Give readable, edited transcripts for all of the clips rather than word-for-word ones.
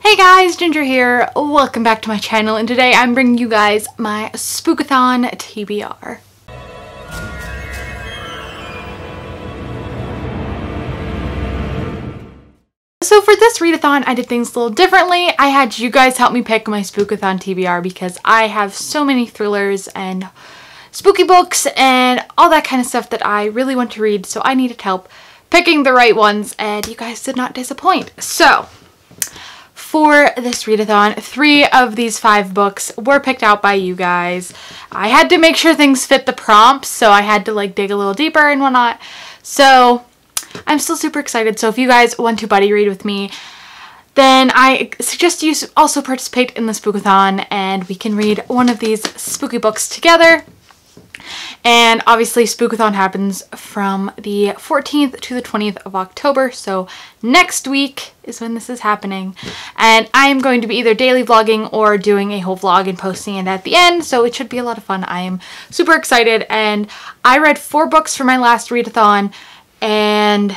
Hey guys, Ginger here. Welcome back to my channel, and today I'm bringing you guys my Spookathon TBR. So for this readathon, I did things a little differently. I had you guys help me pick my Spookathon TBR because I have so many thrillers and spooky books and all that kind of stuff that I really want to read, so I needed help picking the right ones, and you guys did not disappoint. So for this readathon, 3 of these 5 books were picked out by you guys. I had to make sure things fit the prompts, so I had to like dig a little deeper and whatnot. So I'm still super excited. So if you guys want to buddy read with me, then I suggest you also participate in the Spookathon and we can read one of these spooky books together. And obviously Spookathon happens from the 14th to the 20th of October, so next week is when this is happening. And I am going to be either daily vlogging or doing a whole vlog and posting it at the end, so it should be a lot of fun. I am super excited, and I read 4 books for my last readathon, and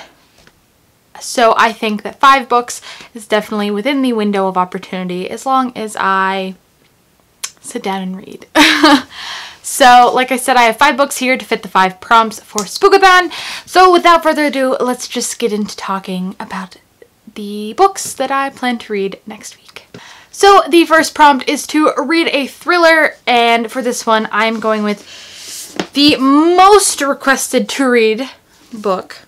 so I think that 5 books is definitely within the window of opportunity as long as I sit down and read. So, like I said, I have 5 books here to fit the 5 prompts for Spookathon. So, without further ado, let's just get into talking about the books that I plan to read next week. So, the first prompt is to read a thriller, and for this one, I'm going with the most requested to read book,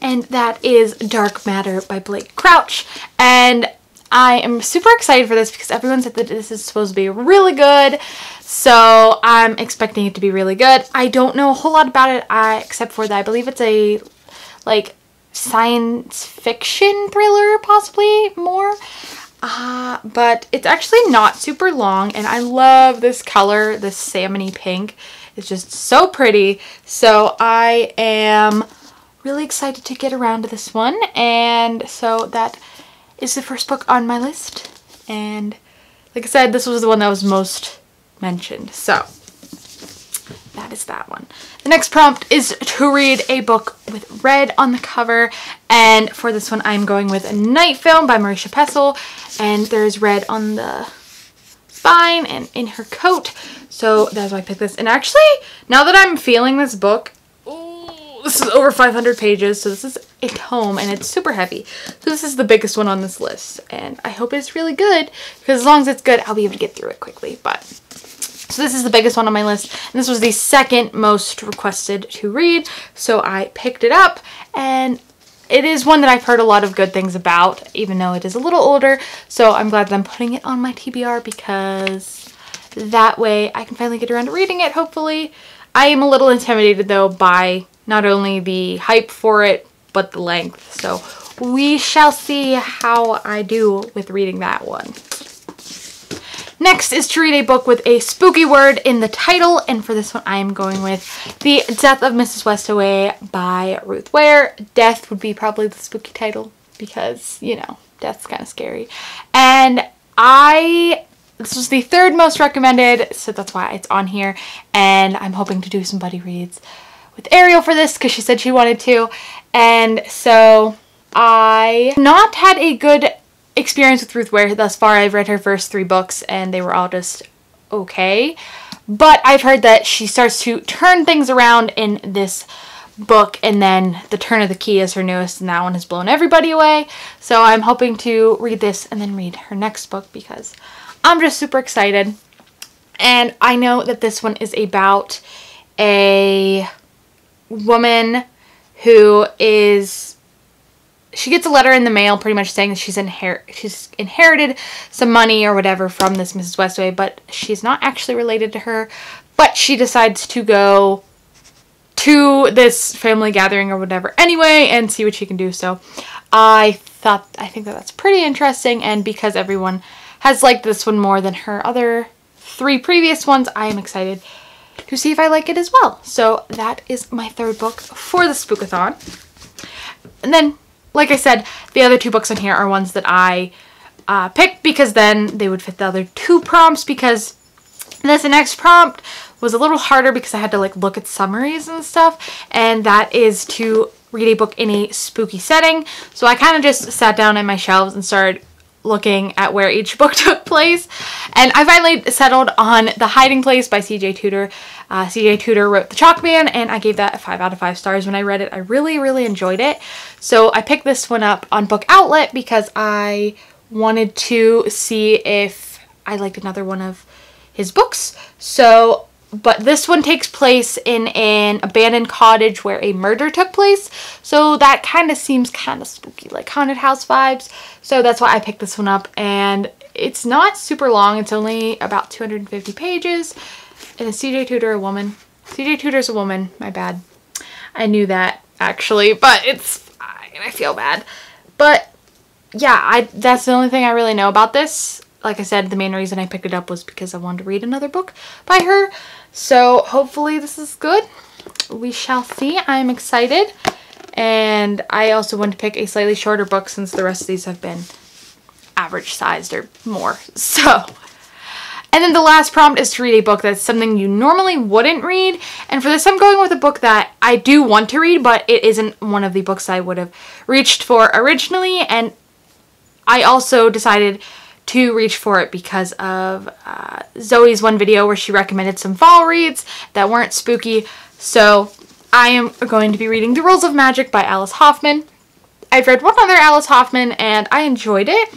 and that is Dark Matter by Blake Crouch. And I am super excited for this because everyone said that this is supposed to be really good, so I'm expecting it to be really good. I don't know a whole lot about it except for that I believe it's a like science fiction thriller, possibly more, but it's actually not super long, and I love this color. This salmony pink is just so pretty, so I am really excited to get around to this one. And so that is the first book on my list, and like I said, this was the one that was most mentioned, so that is that one. The next prompt is to read a book with red on the cover, and for this one I'm going with Night Film by Marisha Pessl, and there's red on the spine and in her coat, so that's why I picked this. And actually, now that I'm feeling this book, this is over 500 pages, so this is a tome, and it's super heavy. So this is the biggest one on this list, and I hope it's really good, because as long as it's good, I'll be able to get through it quickly. But so this is the biggest one on my list, and this was the second most requested to read, so I picked it up, and it is one that I've heard a lot of good things about, even though it is a little older, so I'm glad that I'm putting it on my TBR, because that way I can finally get around to reading it, hopefully. I am a little intimidated, though, by not only the hype for it, but the length. So we shall see how I do with reading that one. Next is to read a book with a spooky word in the title, and for this one I am going with The Death of Mrs. Westaway by Ruth Ware. Death would be probably the spooky title because, you know, death's kind of scary. And this was the 3rd most recommended, so that's why it's on here, and I'm hoping to do some buddy reads with Ariel for this because she said she wanted to. And so I not had a good experience with Ruth Ware thus far. I've read her first 3 books and they were all just okay, but I've heard that she starts to turn things around in this book, and then The Turn of the Key is her newest, and that one has blown everybody away. So I'm hoping to read this and then read her next book because I'm just super excited. And I know that this one is about a woman who she gets a letter in the mail pretty much saying that she's inherited some money or whatever from this Mrs. Westaway, but she's not actually related to her, but she decides to go to this family gathering or whatever anyway and see what she can do. So I think that that's pretty interesting, and because everyone has liked this one more than her other 3 previous ones, I am excited to see if I like it as well. So that is my 3rd book for the Spookathon. And then, like I said, the other 2 books on here are ones that I picked because then they would fit the other 2 prompts, because this next prompt was a little harder because I had to like look at summaries and stuff, and that is to read a book in a spooky setting. So I kind of just sat down at my shelves and started looking at where each book took place, and I finally settled on The Hiding Place by C.J. Tudor. C.J. Tudor wrote The Chalk Man, and I gave that a 5 out of 5 stars when I read it. I really enjoyed it. So I picked this one up on Book Outlet because I wanted to see if I liked another one of his books. So, but this one takes place in an abandoned cottage where a murder took place. So that kind of seems kind of spooky, like haunted house vibes. So that's why I picked this one up, and it's not super long. It's only about 250 pages. And it's C.J. Tudor, a woman. C.J. Tudor's a woman. My bad. I knew that actually, but I feel bad. But yeah, that's the only thing I really know about this. Like I said, the main reason I picked it up was because I wanted to read another book by her. So hopefully this is good. We shall see. I'm excited. And I also want to pick a slightly shorter book since the rest of these have been average sized or more. So, and then the last prompt is to read a book that's something you normally wouldn't read. And for this, I'm going with a book that I do want to read, but it isn't one of the books I would have reached for originally. And I also decided to reach for it because of Zoe's one video where she recommended some fall reads that weren't spooky. So I am going to be reading The Rules of Magic by Alice Hoffman. I've read one other Alice Hoffman and I enjoyed it,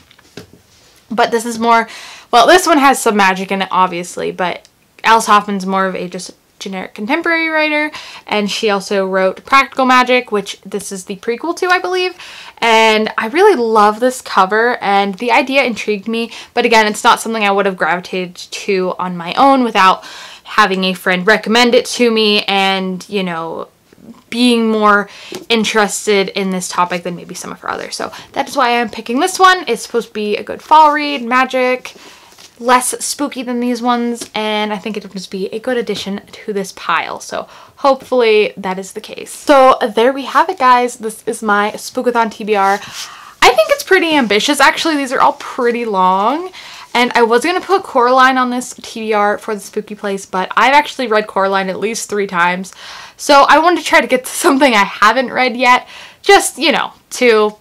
but this is more, well, this one has some magic in it obviously, but Alice Hoffman's more of a just generic contemporary writer, and she also wrote Practical Magic, which this is the prequel to, I believe. And I really love this cover, and the idea intrigued me, but again, it's not something I would have gravitated to on my own without having a friend recommend it to me and, you know, being more interested in this topic than maybe some of her others. So that is why I'm picking this one. It's supposed to be a good fall read, magic, less spooky than these ones, and I think it would just be a good addition to this pile. So hopefully that is the case. So there we have it, guys. This is my Spookathon TBR. I think it's pretty ambitious. Actually, these are all pretty long, and I was going to put Coraline on this TBR for the spooky place, but I've actually read Coraline at least 3 times. So I wanted to try to get to something I haven't read yet, just, you know, to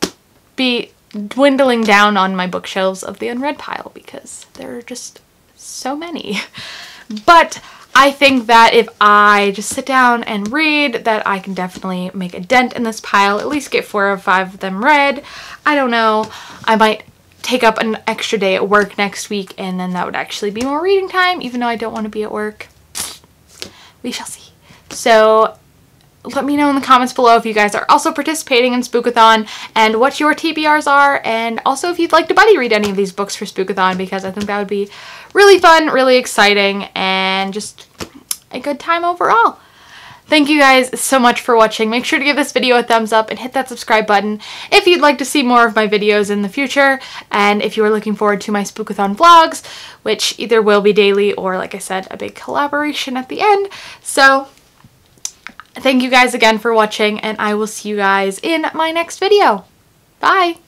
be dwindling down on my bookshelves of the unread pile because there are just so many. But I think that if I just sit down and read, that I can definitely make a dent in this pile, at least get 4 or 5 of them read. I don't know, I might take up an extra day at work next week, and then that would actually be more reading time, even though I don't want to be at work. We shall see. So let me know in the comments below if you guys are also participating in Spookathon and what your TBRs are, and also if you'd like to buddy read any of these books for Spookathon, because I think that would be really fun, really exciting, and just a good time overall. Thank you guys so much for watching. Make sure to give this video a thumbs up and hit that subscribe button if you'd like to see more of my videos in the future, and if you are looking forward to my Spookathon vlogs, which either will be daily or, like I said, a big collaboration at the end. So thank you guys again for watching, and I will see you guys in my next video. Bye!